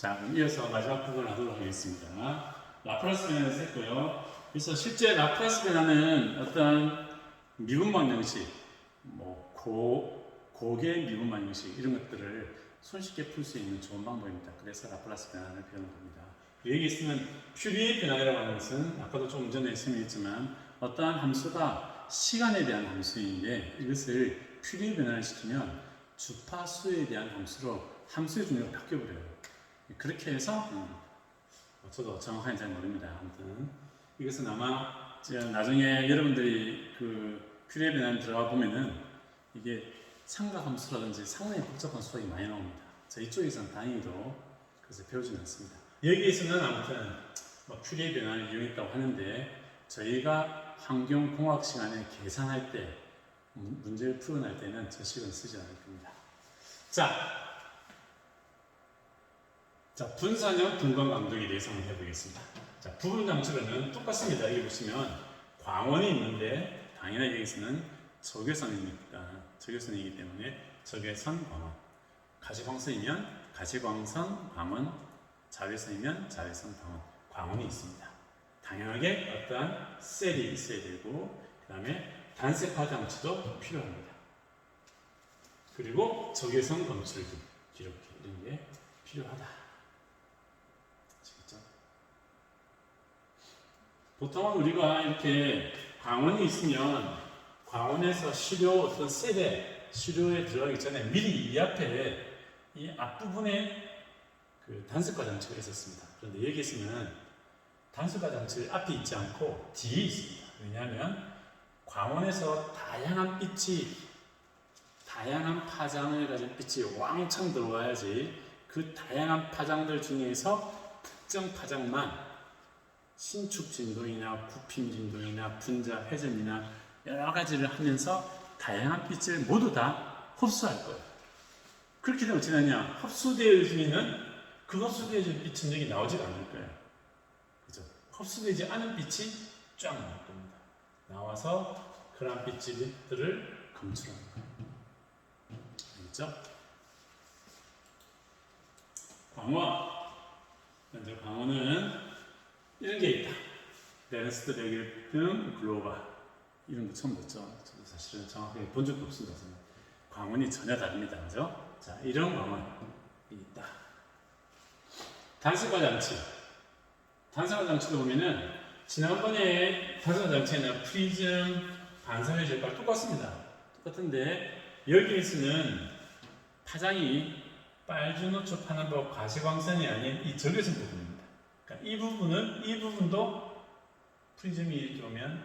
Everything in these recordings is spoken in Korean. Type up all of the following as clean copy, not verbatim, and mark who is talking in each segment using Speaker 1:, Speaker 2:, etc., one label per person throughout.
Speaker 1: 자, 그럼 이어서 마지막 부분을 하도록 하겠습니다. 라플라스 변화를 했고요. 그래서 실제 라플라스 변화는 어떤 미분 방정식, 고개 미분 방정식 이런 것들을 손쉽게 풀 수 있는 좋은 방법입니다. 그래서 라플라스 변화를 배우는 겁니다. 여기 있으면 퓨리의 변화라고 하는 것은 아까도 조금 전에 설명했지만 어떠한 함수가 시간에 대한 함수인데 이것을 퓨리의 변화를 시키면 주파수에 대한 함수로 함수의 종류가 바뀌어버려요. 그렇게 해서 저도 정확하게 잘 모릅니다. 아무튼 이것은 아마 나중에 여러분들이 그 퓨리의 변화에 들어가 보면은 이게 삼각함수라든지 상당히 복잡한 수학이 많이 나옵니다. 자, 이쪽에서는 다행히도 그래서 배우지는 않습니다. 여기에서는 아무튼 퓨리의 변화를 이용했다고 하는데 저희가 환경공학 시간에 계산할 때 문제를 풀어낼 때는 저 식은 쓰지 않을 겁니다. 자, 분산형 분광 강도에 대해서 한번 해보겠습니다. 자, 부분 장치로는 똑같습니다. 여기 보시면 광원이 있는데 당연히 여기서는 적외선입니다. 적외선이기 때문에 적외선 광원. 가시광선이면 가시광선 광원, 자외선이면 자외선 광원. 광원이 있습니다. 당연하게 어떠한 셀이 있어야 되고 그 다음에 단색화 장치도 필요합니다. 그리고 적외선 검출기 기록기 이런 게 필요하다. 보통은 우리가 이렇게 광원이 있으면 광원에서 어떤 시료에 들어가기 전에 미리 이 앞에 이 앞부분에 그 단색화 장치가 있었습니다. 그런데 여기서는 단색화 장치 앞에 있지 않고 뒤에 있습니다. 왜냐하면 광원에서 다양한 파장을 가진 빛이 왕창 들어와야지 그 다양한 파장들 중에서 특정 파장만 신축 진동이나 부핀 진동이나 분자 회전이나 여러 가지를 하면서 다양한 빛을 모두 다 흡수할 거예요. 그렇게 되면 어떻게 되냐? 흡수되어지면 그 흡수되어진 빛은 여기 나오지가 않을 거예요. 그죠? 흡수되지 않은 빛이 쫙 나올 겁니다. 나와서 그런 빛들을 검출하는 거예요. 알겠죠? 광원. 먼저 광원은 이런 게 있다. 레렌스트 레게tum 글로바 이런 거 처음 듣죠. 저도 사실은 정확하게 본 적도 없습니다. 광원이 전혀 다릅니다. 그죠? 자, 이런 광원이 있다. 단색화 장치. 단색화 장치도 보면은 지난번에 단색화 장치에는 프리즘, 반사회 절과 똑같습니다. 똑같은데 여기에서는 파장이 빨주노초 파남보 가시광선이 아닌 이 적외선 부분입니다. 이 부분도 프리즘이 이렇게 오면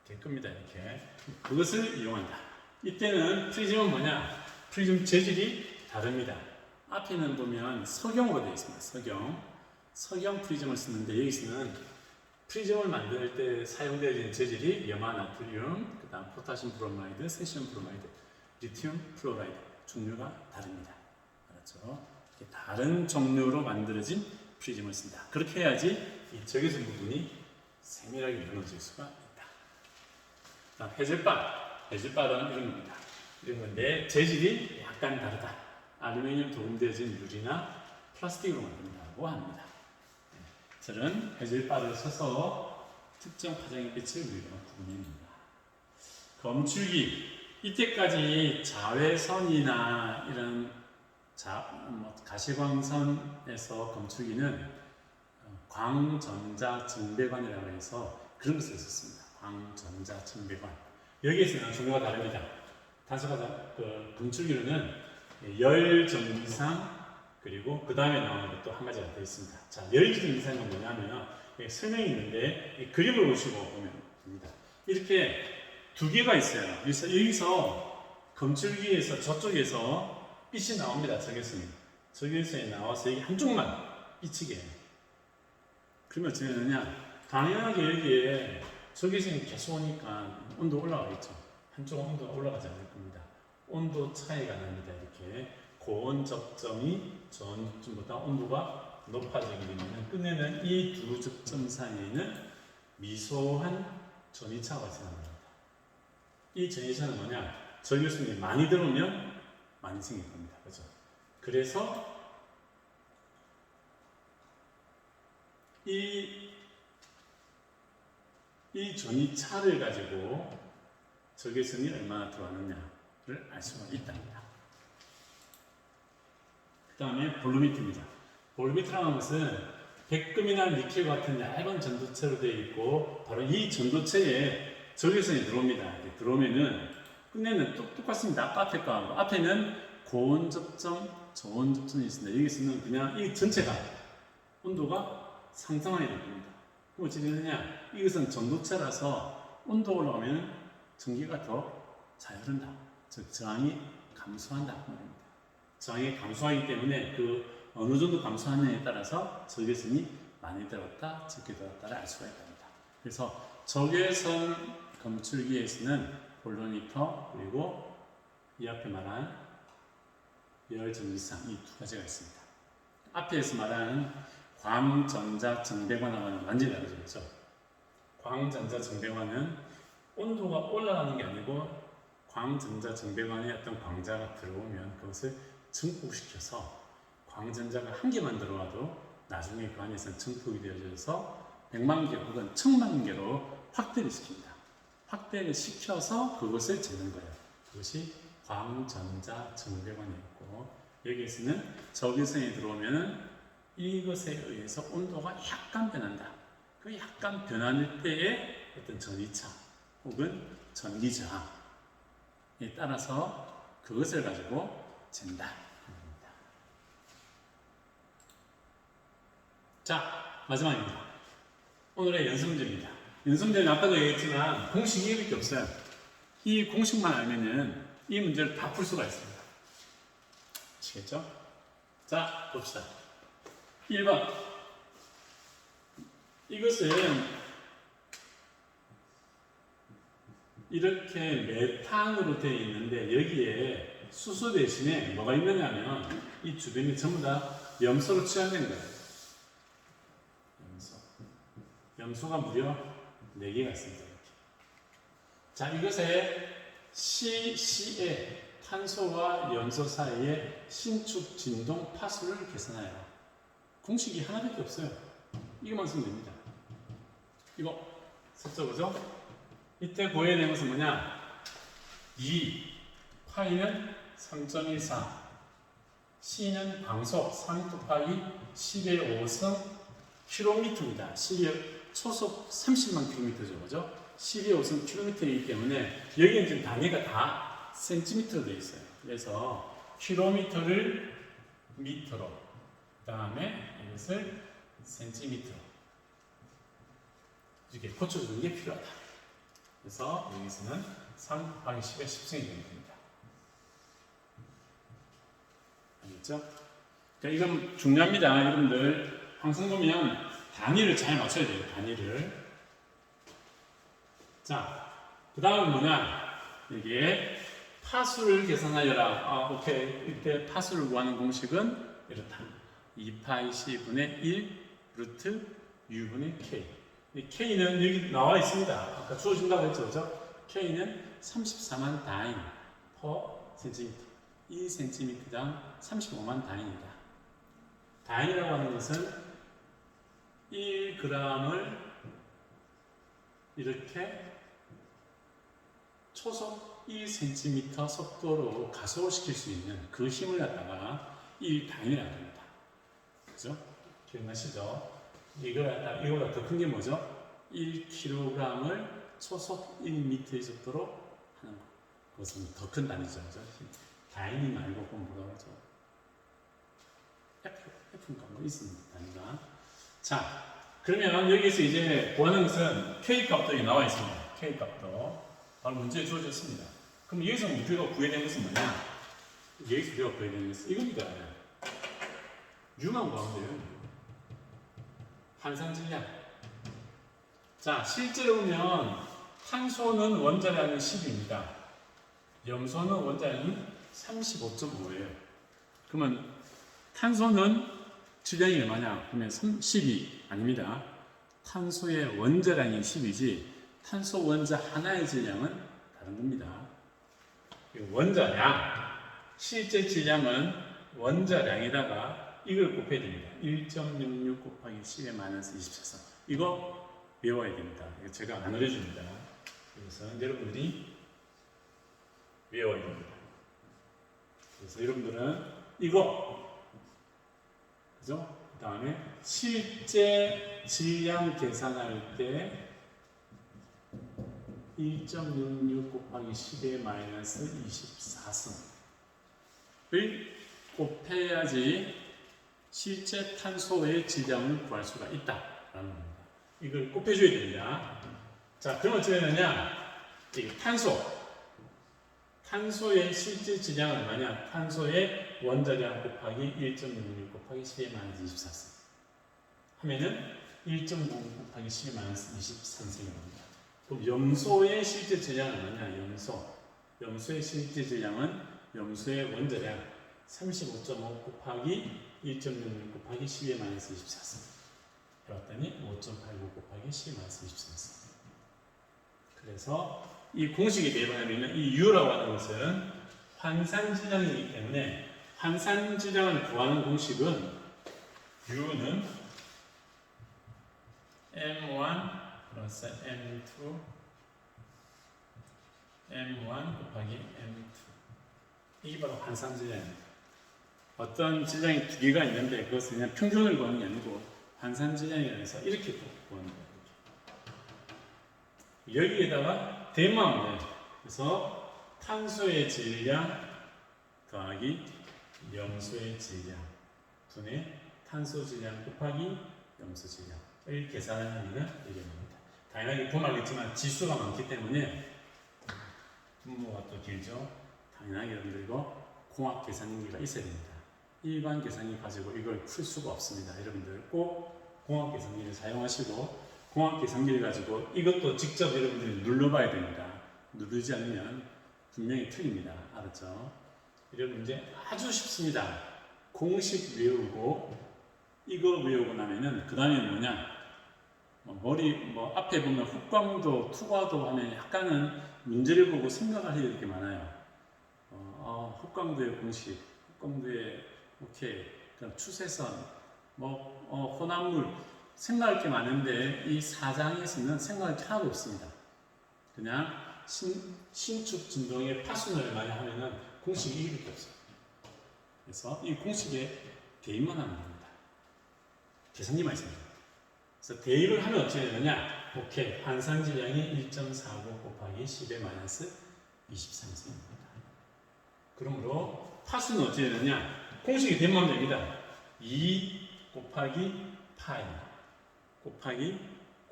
Speaker 1: 될 겁니다. 이렇게. 그것을 이용한다. 이때는 프리즘은 뭐냐? 프리즘 재질이 다릅니다. 앞에는 보면 석영으로 되어 있습니다. 석영 프리즘을 쓰는데 여기서는 프리즘을 만들 때 사용되어진 재질이 염화 나트륨, 그 다음 포타슘 브로마이드, 세슘 브로마이드, 리튬 플로라이드 종류가 다릅니다. 알았죠? 이렇게 다른 종류로 만들어진 프리즘을 쓴다. 그렇게 해야지 이 적외선 부분이 세밀하게 나눠질 수가 있다. 다음 해질바는 이런 겁니다. 이런 건데 재질이 약간 다르다. 알루미늄 도금되어진 유리나 플라스틱으로 만든다고 합니다. 저는 해질바를 써서 특정 파장의 빛을 우리가 구분합니다. 검출기 이때까지 자외선이나 이런 가시광선에서 검출기는 광전자증배관이라고 해서 그런 것을 썼습니다. 광전자증배관. 여기에서는 종류가 다릅니다. 단순한 검출기로는 열전기상 그리고 그 다음에 나오는 것도 한 가지가 되어 있습니다. 자, 열전기상은 뭐냐면 설명이 있는데 그림을 보시고 보면 됩니다. 이렇게 두 개가 있어요. 여기서 검출기에서 저쪽에서 빛이 나옵니다. 적외선이 나와서 여기 한쪽만 비치게 해요. 그러면 어떻게 되느냐? 당연하게 여기에 적외선이 계속 오니까 온도 올라가겠죠. 한쪽은 온도가 올라가지 않을 겁니다. 온도 차이가 납니다. 이렇게 고온 접점이 전 접점보다 온도가 높아지게 되면 끝내는 이 두 접점 사이에는 미소한 전이차가 발생합니다. 이 전이차는 뭐냐? 적외선이 많이 들어오면 많이 생길 겁니다. 그죠? 그래서 이 전이차를 가지고 적외선이 얼마나 들어왔느냐를 알 수가 있답니다. 그 다음에 볼루미터입니다. 볼루미터라는 것은 백금이나 니켈 같은 얇은 전도체로 되어 있고 바로 이 전도체에 적외선이 들어옵니다. 들어오면은 끝내는 똑같습니다. 아까 앞에 거하고 앞에는 고온 접점, 저온 접점이 있습니다. 여기서는 그냥 이 전체가 온도가 상승하게 됩니다. 그럼 어찌 되느냐? 이것은 전도체라서 온도 올라가면 전기가 더 잘 흐른다. 즉 저항이 감소한다 말입니다. 저항이 감소하기 때문에 그 어느 정도 감소하느냐에 따라서 적외선이 많이 들어왔다, 적게 들어왔다를 알 수가 있답니다. 그래서 적외선 검출기에서는 볼루미터 그리고 이 앞에 말한 열전기상 이 두 가지가 있습니다. 앞에서 말한 광전자정배관하고는 완전히 다르죠. 광전자정배관은 온도가 올라가는 게 아니고 광전자정배관에 어떤 광자가 들어오면 그것을 증폭시켜서 광전자가 한 개만 들어와도 나중에 그 안에서는 증폭이 되어져서 100만 개 혹은 1000만 개로 확대를 시킵니다. 확대를 시켜서 그것을 재는 거예요. 그것이 광전자정배관이 있고 여기에서는 적외선이 들어오면 이것에 의해서 온도가 약간 변한다. 그 약간 변하는 때에 어떤 전이차 혹은 전기저항 에 따라서 그것을 가지고 잰다. 자, 마지막입니다. 오늘의 연습 문제입니다. 연습 문제는 아까도 얘기했지만 공식이 이렇게 없어요. 이 공식만 알면은 이 문제를 다 풀 수가 있습니다. 아시겠죠? 자, 봅시다. 1번. 이것은 이렇게 메탄으로 되어 있는데 여기에 수소 대신에 뭐가 있느냐면 이 주변이 전부 다 염소로 칠하는 거예요. 염소가 무려 4개가 있습니다. 이렇게. 자, 이것에 CC에 탄소와 염소 사이의 신축 진동 파수를 계산하여. 공식이 하나밖에 없어요. 이거만 쓰면 됩니다. 이거 써보죠. 이때 구해야 되는 것은 뭐냐? 2, 파이는 3.14, C는 방속 3 곱하기 10의 5승 킬로미터입니다. 10의 초속 30만 킬로미터죠. 그죠? 10의 5승 킬로미터이기 때문에 여기는 지금 단위가 다 센티미터로 되어 있어요. 그래서 킬로미터를 미터로, 그 다음에 이것을 센티미터로 이렇게 고쳐주는 게 필요하다. 그래서 여기서는 3 곱하기 10의 10승이 됩니다. 알겠죠? 그러니까 이건 중요합니다. 여러분들 항상 보면 단위를 잘 맞춰야 돼요. 단위를. 자, 그 다음은 뭐냐? 여기에 파수를 계산하여라. 오케이. 이때 파수를 구하는 공식은 이렇다. 2파이 C분의 1 루트 U분의 K. K는 여기 나와 있습니다. 아까 주어진다고 했죠, 그죠? K는 34만 다인 per 센티미터. 1cm당 35만 다인이다. 다인이라고 하는 것은 1g을 이렇게 초속 1cm 속도로 가속을 시킬 수 있는 그 힘을 갖다가 1다인이라고 합니다. 그죠? 기억나시죠? 이거보다 더 큰 게 뭐죠? 1kg을 초속 1m의 속도로 하는 것. 그것은 더 큰 단위죠. 그죠? 다인이 말고 그건 뭐라고 하죠? F인가 뭐 있습니다. 단위가. 자, 그러면 여기서 이제 구하는 것은 K값도 여기 나와 있습니다. K값도. 바로 문제에 주어졌습니다. 그럼 여기서 우리가 구해야 되는 것은 뭐냐? 여기서 우리가 구해야 되는 것은 이겁니다. U만 구하면 돼요. 환상질량. 자, 실제로 보면 탄소는 원자량이 10입니다. 염소는 원자량이 35.5예요. 그러면 탄소는 질량이 얼마냐? 그러면 10이 아닙니다. 탄소의 원자량이 10이지 탄소 원자 하나의 질량은 다른 겁니다. 원자량, 실제 질량은 원자량에다가 이걸 곱해야 됩니다. 1.66 곱하기 10의 마이너스 24선. 이거 외워야 됩니다. 이거 제가 안 알려줍니다. 그래서 여러분들이 외워야 됩니다. 그래서 여러분들은 이거, 그죠? 그 다음에 실제 질량 계산할 때 1.66 곱하기 10의 마이너스 24승을 곱해야지 실제 탄소의 질량을 구할 수가 있다라는 겁니다. 이걸 곱해줘야 됩니다. 자, 그럼 어떻게 되느냐? 이게 탄소의 실제 질량은 얼마냐? 탄소의 원자량 곱하기 1.66 곱하기 10의 마이너스 24승 하면은 1.99 곱하기 10의 마이너스 23승이 됩니다. 그럼 염소의 실제 질량은 얼마냐? 염소의 실제 질량은 염소의 원자량 35.5 곱하기 1.66 곱하기 10의 마이너스 24승 해봤더니 5.89 곱하기 10의 마이너스 23승. 그래서 이 공식에 대입하면 이 U라고 하는 것은 환산질량이기 때문에 환산질량을 구하는 공식은 U는 M1 플러스 M2 M1 곱하기 M2 이게 바로 환산질량입니다. 어떤 질량이 두 개가 있는데 그것은 그냥 평균을 구하는 게 아니고 환산질량이라 해서 이렇게 구하는 거예요. 여기에다가 대입하면 돼요. 그래서 탄소의 질량 더하기 염소의 질량 분의 탄소 질량 곱하기 염소 질량을 계산하는 이름입니다. 당연하게 보면 알겠지만 지수가 많기 때문에 분모가 또 길죠. 당연하게 여러분들 이거 공학 계산기가 있어야 됩니다. 일반 계산기 가지고 이걸 풀 수가 없습니다. 여러분들 꼭 공학 계산기를 사용하시고 공학 계산기를 가지고 이것도 직접 여러분들이 눌러봐야 됩니다. 누르지 않으면 분명히 틀립니다. 알았죠? 이런 문제 아주 쉽습니다. 공식 외우고 이거 외우고 나면은 그 다음에 뭐냐? 앞에 보면 훅광도, 투과도 하면 약간은 문제를 보고 생각을 해야 될 게 많아요. 훅광도의 공식, 훅광도의 오케이, 그럼 추세선, 혼합물 생각할 게 많은데 이 4장에서는 생각할 게 하나도 없습니다. 그냥 신축 진동의 파순을 많이 하면은 공식이 이렇게 없어요. 그래서 이 공식에 대입만 하면 됩니다. 계산기만 있습니다. 그래서 대입을 하면 어떻게 되느냐? 오케이, 환산질량이 1.49 곱하기 10의 마이너스 23승입니다. 그러므로 파수는 어떻게 되느냐? 공식이 대입만 됩니다. 2 곱하기 파이 곱하기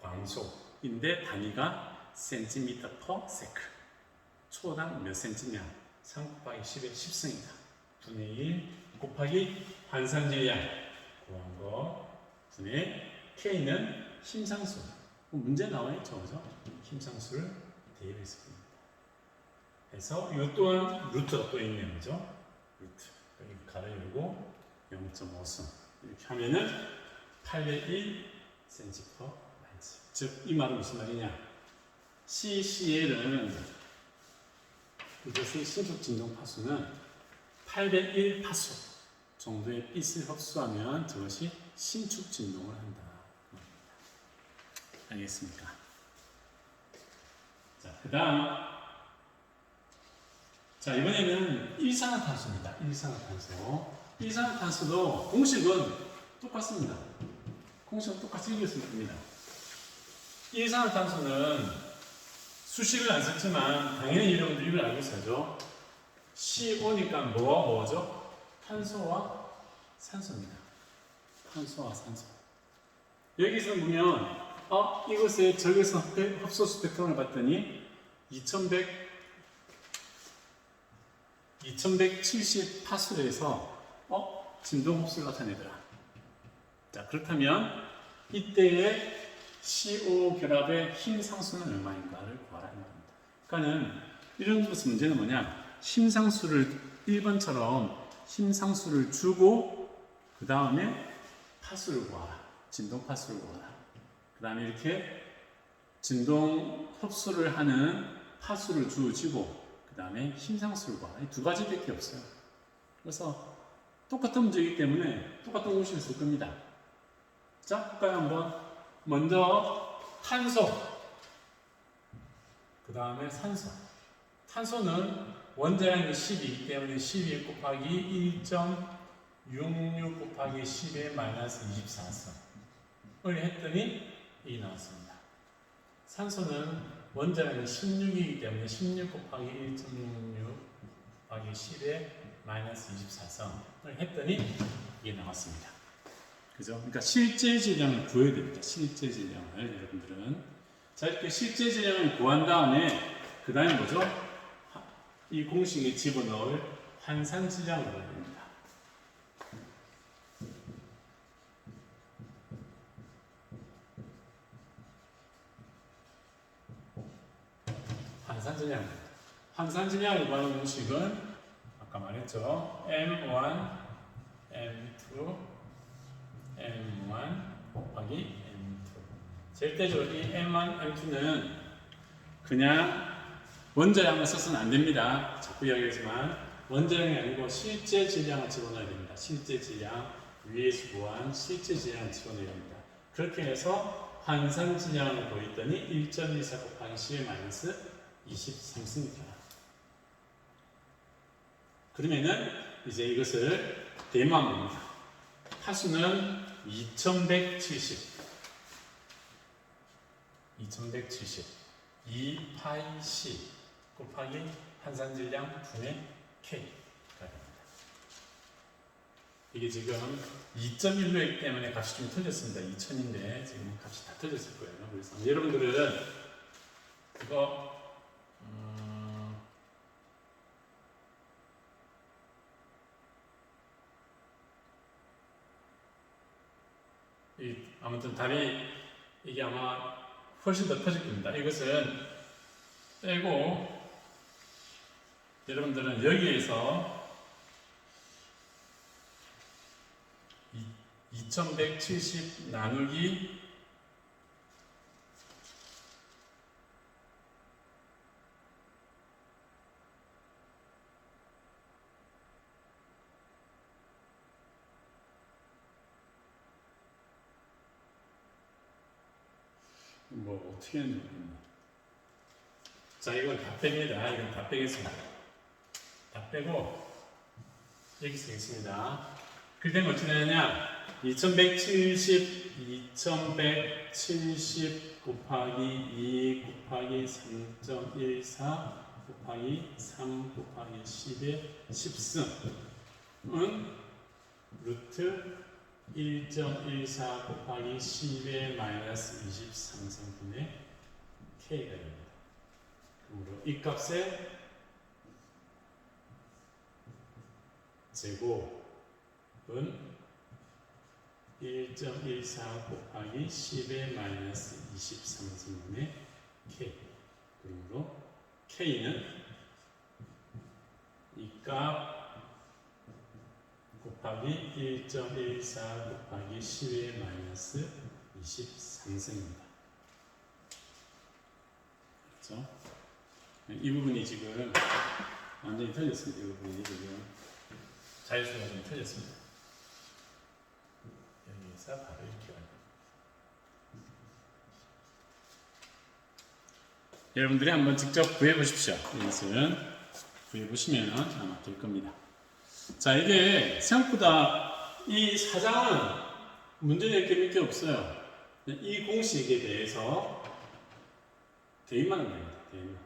Speaker 1: 광속인데 단위가 cm per sec. 초당 몇 cm냐? 3 곱하기 10의 10승이다. 분의 1 곱하기 환산질량 구한 거 분의 K는 힘상수. 문제 나와 있죠, 그죠? 힘상수를 대입했습니다. 그래서 이 또한 루트가 또 있네요, 그죠? 루트 여기 가로 열고 0.5승 이렇게 하면은 801cm/m. 즉 이 말은 무슨 말이냐? CCL은 이것의 신축 진동 파수는 801 파수 정도의 빛을 흡수하면 저것이 신축 진동을 한다. 알겠습니까? 자, 그 다음. 자, 이번에는 일산화탄소입니다. 일산화탄소도 공식은 똑같습니다. 공식은 똑같이 읽었을 겁니다. 일산화탄소는 수식을 안 썼지만 당연히 여러분들 이걸 알고 있어야죠. CO니까 뭐죠? 탄소와 산소입니다. 탄소와 산소. 여기서 보면 이것의 적외선 흡수 스펙트럼을 봤더니 2170 파스칼에서 진동 흡수를 나타내더라. 자, 그렇다면 이때의 CO 결합의 힘 상수는 얼마인가를 구하라는 겁니다. 그러니까는 이런 것의 문제는 뭐냐? 힘상수를 1번처럼 힘상수를 주고 그 다음에 파수를 구하라. 진동 파수를 구하라. 그 다음에 이렇게 진동 흡수를 하는 파수를 주어지고 그 다음에 힘상수를 구하라. 이 두 가지밖에 없어요. 그래서 똑같은 문제이기 때문에 똑같은 공식을 쓸 겁니다. 자, 볼까요 한번? 먼저 탄소, 그 다음에 산소. 탄소는 원자량이 10이기 때문에 12 곱하기 1.66 곱하기 10의 마이너스 24성을 했더니 이게 나왔습니다. 산소는 원자량이 16이기 때문에 16 곱하기 1.66 곱하기 10의 마이너스 24성을 했더니 이게 나왔습니다. 그죠? 그러니까 실제 질량을 구해야 됩니다. 실제 질량을 여러분들은. 자, 이렇게 실제 질량을 구한 다음에 그 다음에 뭐죠? 이 공식에 집어넣을 환산 질량을 구해야 됩니다. 환산 질량을 구하는 공식은 아까 말했죠. M1, M2, M1 곱하기 M2. 절대적으로 이 M1, M2는 그냥 원자량을 써서는 안 됩니다. 자꾸 이야기하지만 원자량이 아니고 실제 질량을 집어넣어야 됩니다. 실제 질량, 위에서 구한 실제 질량을 집어넣어야 됩니다. 그렇게 해서 환산 질량을 구했더니 1.24 곱하기 10의 마이너스 23입니다. 그러면은 이제 이것을 대입합니다. 하수는 2170 2파이 C 곱하기 환산질량 분의 K가 됩니다. 이게 지금 2.1로이기 때문에 값이 좀 틀렸습니다. 2000인데 지금 값이 다 틀렸을 거예요. 그래서 여러분들은 그거 아무튼 답이 이게 아마 훨씬 더 커질 겁니다. 이것은 빼고 여러분들은 여기에서 2170 나누기 뭐 어떻게 하는지 모르겠네. 자, 이건 다 뺍니다. 이건 다 빼겠습니다. 다 빼고 여기 쓰겠습니다. 그때는 어떻게 되느냐? 2170 곱하기 2 곱하기 3.14 곱하기 3 곱하기 10의 10승은 루트 1.14 곱하기 10의 마이너스 23승분의 K가 됩니다. 그러므로 이 값의 제곱은 1.14 곱하기 10의 마이너스 23승분의 K. 그러므로 K는 이 값 곱하기 1.14 곱하기 10의 마이너스 23승입니다. 그렇죠? 이 부분이 지금 완전히 틀렸습니다. 이 부분이 지금 자유수가 좀 틀렸습니다. 여기서 바로 이렇게 와요. 여러분들이 한번 직접 구해보십시오. 이것은 구해보시면 아마 될 겁니다. 자, 이게 생각보다 이 사장은 문제될 게 몇 개 없어요. 이 공식에 대해서 대입만 하면 됩니다. 대입만.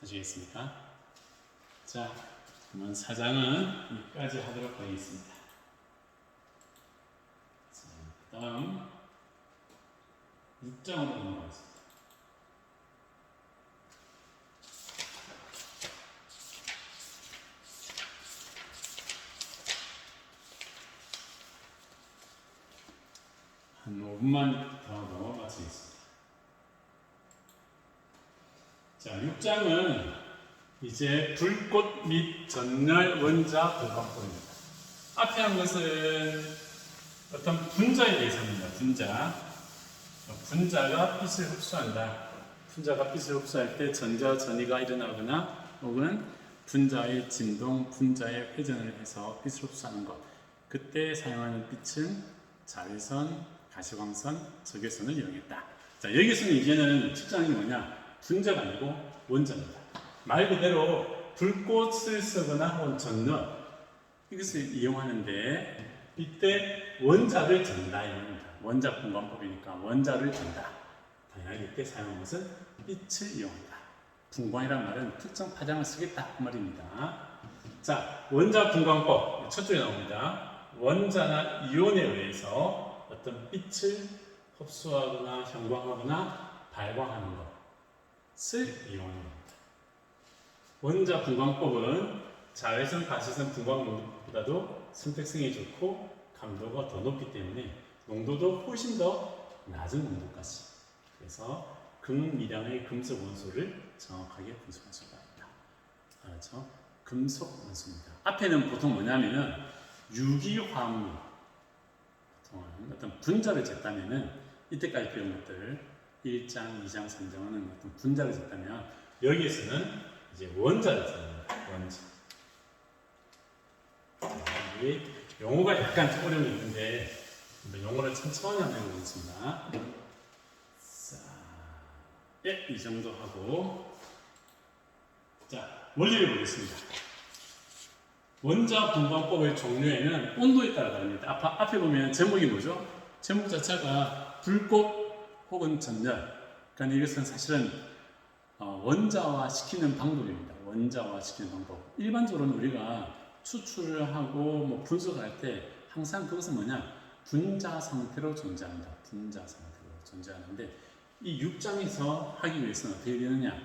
Speaker 1: 아시겠습니까? 자, 그러면 사장은 여기까지 하도록 하겠습니다. 자, 그 다음 6장으로 넘어가겠습니다. 한 5분만 더 하고 마치겠습니다. 자, 6장은 이제 불꽃 및 전열 원자 공각법입니다. 앞에 한 것은 어떤 분자에 대해서 합니다. 분자가 빛을 흡수한다. 분자가 빛을 흡수할 때 전자 전이가 일어나거나 혹은 분자의 진동, 분자의 회전을 해서 빛을 흡수하는 것. 그때 사용하는 빛은 자외선, 가시광선, 적외선을 이용했다. 자, 여기서는 이제는 측정하는 게 뭐냐? 분자가 아니고 원자입니다. 말 그대로 불꽃을 쓰거나 혹은 전력 이것을 이용하는데 이때 원자를 전다 이겁니다. 원자 분광법이니까 원자를 전다. 당연히 이때 사용한 것은 빛을 이용한다. 분광이란 말은 특정 파장을 쓰겠다 그 말입니다. 자, 원자 분광법 첫 줄에 나옵니다. 원자나 이온에 의해서 어떤 빛을 흡수하거나 형광하거나 발광하는 것을 이용하는 겁니다. 원자 분광법은 자외선, 가시선 분광 농도보다도 선택성이 좋고 감도가 더 높기 때문에 농도도 훨씬 더 낮은 농도까지. 그래서 극미량의 금속 원소를 정확하게 분석할 수가 있다. 알았죠? 금속 원소입니다. 앞에는 보통 뭐냐면은 유기화합물, 보통은 어떤 분자를 쟀다면은 이때까지 배운 것들 1장, 2장, 3장은 어떤 분자를 쟀다면 여기에서는 이제 원자를 쟀습니다. 원자. 이 용어가 약간 어려움이 있는데 용어를 천천히 한번 해보겠습니다. 자, 예, 이 정도 하고 자, 원리를 보겠습니다. 원자 분광법의 종류에는 온도에 따라 다릅니다. 앞에 보면 제목이 뭐죠? 제목 자체가 불꽃 혹은 전열. 그러니까 이것은 사실은 원자화 시키는 방법입니다. 원자화 시키는 방법. 일반적으로는 우리가 추출을 하고 뭐 분석을 할 때 항상 그것은 뭐냐? 분자 상태로 존재한다. 분자 상태로 존재하는데 이 6장에서 하기 위해서는 어떻게 되느냐?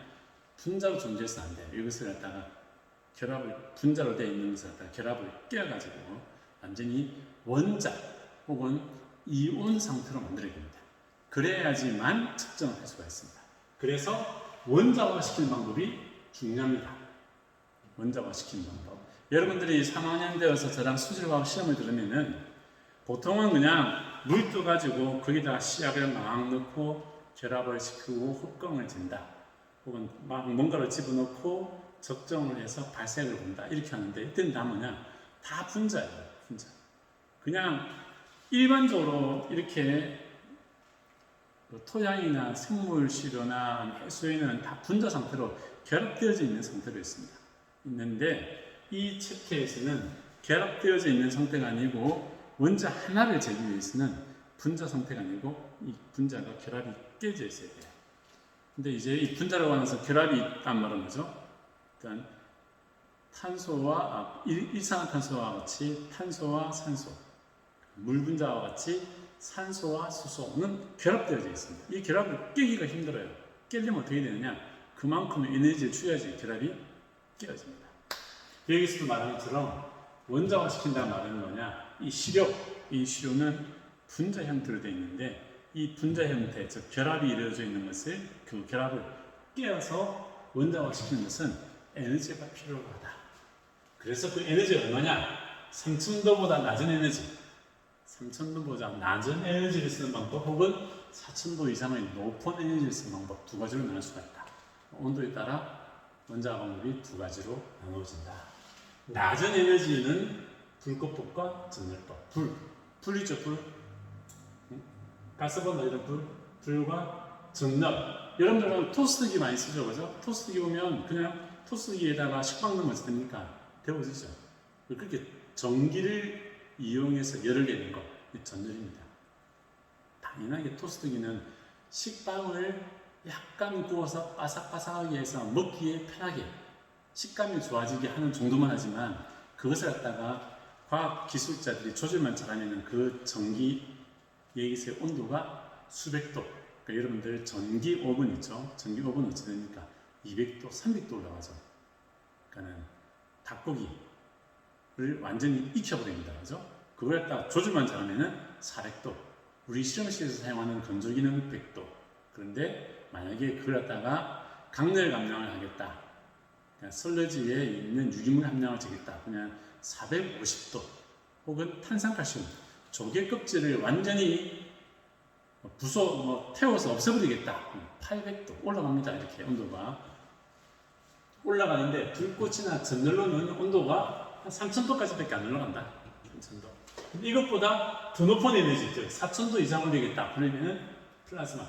Speaker 1: 분자로 존재해서 안 돼요. 이것을 갖다가 결합을 분자로 되어 있는 것을 갖다가 결합을 깨어가지고 완전히 원자 혹은 이온 상태로 만들어야 됩니다. 그래야지만 측정을 할 수가 있습니다. 그래서 원자화 시키는 방법이 중요합니다. 원자화 시키는 방법. 여러분들이 3학년 되어서 저랑 수질화학 시험을 들으면은 보통은 그냥 물 떠가지고 거기다가 시약을 막 넣고 결합을 시키고 흡광을 진다. 혹은 막 뭔가를 집어넣고 적정을 해서 발색을 본다. 이렇게 하는데 이때는 다 뭐냐? 다 분자예요. 분자. 그냥 일반적으로 이렇게 토양이나 생물 시료나 해수에는 다 분자 상태로 결합되어져 있는 상태로 있습니다. 있는데 이 챕터에서는 결합되어져 있는 상태가 아니고 원자 하나를 재기 위해서는 분자 상태가 아니고 이 분자가 결합이 깨져 있어야 돼요. 근데 이제 이 분자라고 하면서 결합이 있단 말은 뭐죠? 일단 탄소와 일산화탄소와 같이 탄소와 산소, 물 분자와 같이 산소와 수소는 결합되어져 있습니다. 이 결합을 깨기가 힘들어요. 깨려면 어떻게 되느냐? 그만큼 에너지를 줘야지 결합이 깨어집니다. 여기서도 말한 것처럼 원자화 시킨다는 말은 뭐냐? 이 시료는 분자 형태로 되어 있는데 이 분자 형태, 즉 결합이 이루어져 있는 것을 그 결합을 깨어서 원자화 시키는 것은 에너지가 필요하다. 그래서 그 에너지가 얼마냐? 3000도보다 낮은 에너지, 3000도보다 낮은 에너지를 쓰는 방법 혹은 4000도 이상의 높은 에너지를 쓰는 방법 두 가지로 나눌 수가 있다. 온도에 따라 원자화 방법이 두 가지로 나누어진다. 낮은 에너지는 불꽃법과 전열법. 불이죠, 불. 가스버너 이런 불과 전력. 여러분들은 토스트기 많이 쓰죠, 그죠? 토스트기 보면 그냥 토스트기에다가 식빵 넣으면 어떻게 됩니까? 데워지죠. 그렇게 전기를 이용해서 열을 내는 것, 이 전열입니다. 당연하게 토스트기는 식빵을 약간 구워서 바삭바삭하게 해서 먹기에 편하게 식감이 좋아지게 하는 정도만 하지만 그것을 갖다가 과학 기술자들이 조절만 잘하면 그 전기 여기서의 온도가 수백 도. 그러니까 여러분들 전기 오븐 있죠? 전기 오븐 어찌 됩니까? 200도, 300도 올라가죠. 그러니까는 닭고기를 완전히 익혀버립니다. 그죠? 그걸 갖다가 조절만 잘하면은 400도. 우리 실험실에서 사용하는 건조기는 100도. 그런데 만약에 그걸 갖다가 강렬 감량을 하겠다. 그러니까 설러지에 있는 유기물 함량을 재겠다. 그냥 450도. 혹은 탄산칼슘. 조개 껍질을 완전히 태워서 없애버리겠다. 800도 올라갑니다. 이렇게 온도가. 올라가는데 불꽃이나 전열로는 온도가 한 3000도까지밖에 안 올라간다. 3000도. 이것보다 더 높은 에너지, 즉 4000도 이상 올리겠다. 그러면은 플라즈마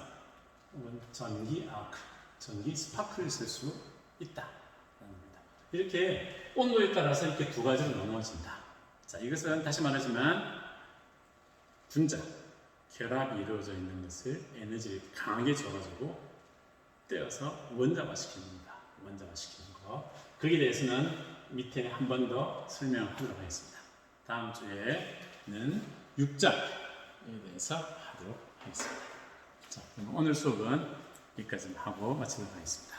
Speaker 1: 혹은 전기 아크, 전기 스파크를 쓸 수 있다. 이렇게 온도에 따라서 이렇게 두 가지로 나누어진다. 자, 이것은 다시 말하지만 분자, 결합이 이루어져 있는 것을 에너지를 강하게 줘가지고 떼어서 원자화 시키는 겁니다. 원자화 시키는 거. 거기에 대해서는 밑에 한 번 더 설명하도록 하겠습니다. 다음 주에는 6장에 대해서 하도록 하겠습니다. 자, 그럼 오늘 수업은 여기까지 하고 마치도록 하겠습니다.